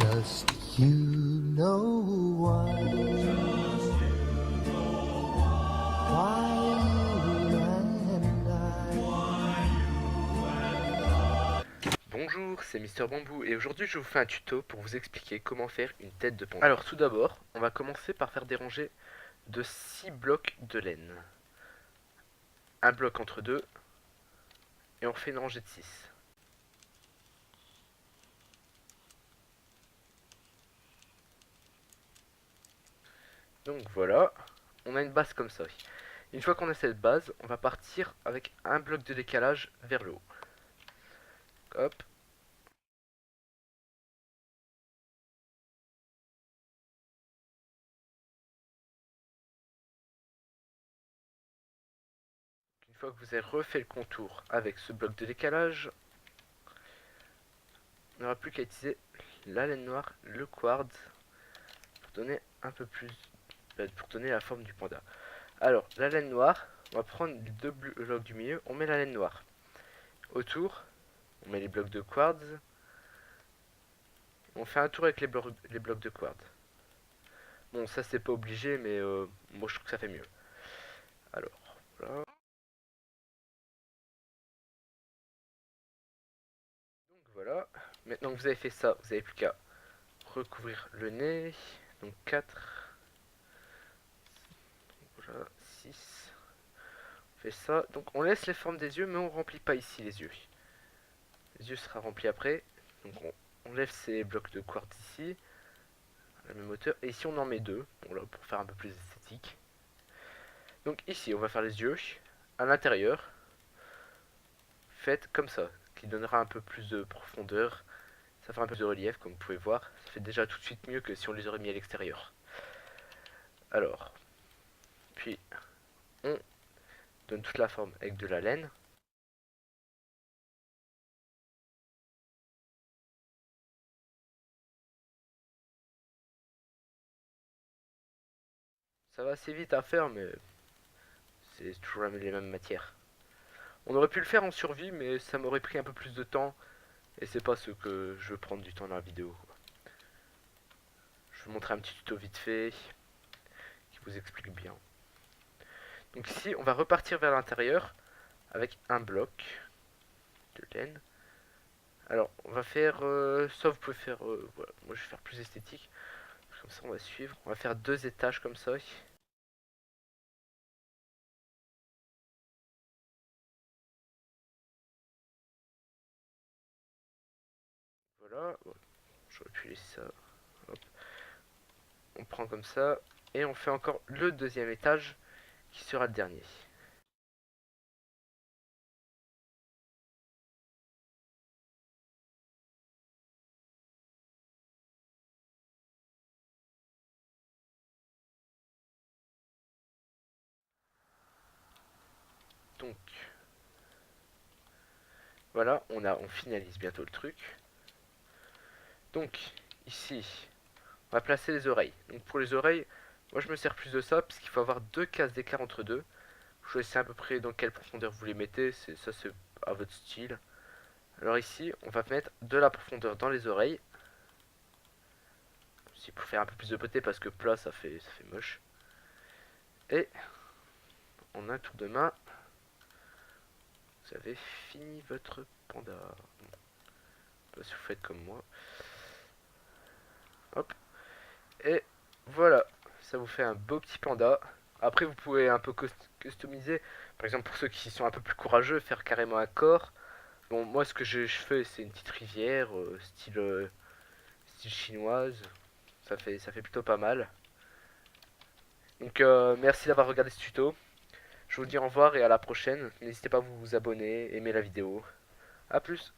Just you know why. Why you and I. Bonjour, c'est Mister Bambou et aujourd'hui je vous fais un tuto pour vous expliquer comment faire une tête de panda. Alors tout d'abord, on va commencer par faire des rangées de 6 blocs de laine. Un bloc entre deux et on fait une rangée de 6. Donc voilà, on a une base comme ça. Une fois qu'on a cette base, on va partir avec un bloc de décalage vers le haut. Hop. Une fois que vous avez refait le contour avec ce bloc de décalage, on n'aura plus qu'à utiliser la laine noire, le quartz, pour donner un peu plus, pour donner la forme du panda. Alors, la laine noire, on va prendre les deux blocs du milieu, on met la laine noire. Autour, on met les blocs de quartz. On fait un tour avec les blocs de quartz. Bon, ça c'est pas obligé, mais moi je trouve que ça fait mieux. Alors, voilà. Donc voilà. Maintenant que vous avez fait ça, vous n'avez plus qu'à recouvrir le nez. Donc 4. Voilà, 6. On fait ça. Donc on laisse les formes des yeux, mais on remplit pas ici les yeux. Les yeux sera rempli après. Donc on lève ces blocs de quartz ici. La même hauteur. Et ici on en met deux. Bon, là, pour faire un peu plus esthétique. Donc ici on va faire les yeux. À l'intérieur, faites comme ça, qui donnera un peu plus de profondeur. Ça fait un peu de relief, comme vous pouvez voir. Ça fait déjà tout de suite mieux que si on les aurait mis à l'extérieur. Alors, puis on donne toute la forme avec de la laine. Ça va assez vite à faire, mais c'est toujours les mêmes matières. On aurait pu le faire en survie, mais ça m'aurait pris un peu plus de temps. Et c'est pas ce que je veux prendre du temps dans la vidéo. Je vais vous montrer un petit tuto vite fait qui vous explique bien. Donc ici, on va repartir vers l'intérieur avec un bloc de laine. Alors, on va faire, ça vous pouvez faire, voilà, moi je vais faire plus esthétique. Comme ça, on va suivre. On va faire 2 étages comme ça. Voilà, bon, j'aurais pu laisser ça. Hop. On prend comme ça et on fait encore le deuxième étage qui sera le dernier. Donc voilà, on finalise bientôt le truc. Donc ici, on va placer les oreilles. Donc pour les oreilles, moi je me sers plus de ça parce qu'il faut avoir 2 cases d'écart entre deux. Vous choisissez à peu près dans quelle profondeur vous les mettez, ça c'est à votre style. Alors ici, on va mettre de la profondeur dans les oreilles. C'est pour faire un peu plus de beauté parce que plat ça fait moche. Et en un tour de main, vous avez fini votre panda. Bon, si vous faites comme moi. Hop. Et voilà, ça vous fait un beau petit panda. Après, vous pouvez un peu customiser. Par exemple, pour ceux qui sont un peu plus courageux, faire carrément un corps. Bon, moi, ce que je fais, c'est une petite rivière, style chinoise. Ça fait plutôt pas mal. Donc, merci d'avoir regardé ce tuto. Je vous dis au revoir et à la prochaine. N'hésitez pas à vous abonner, aimer la vidéo. A plus.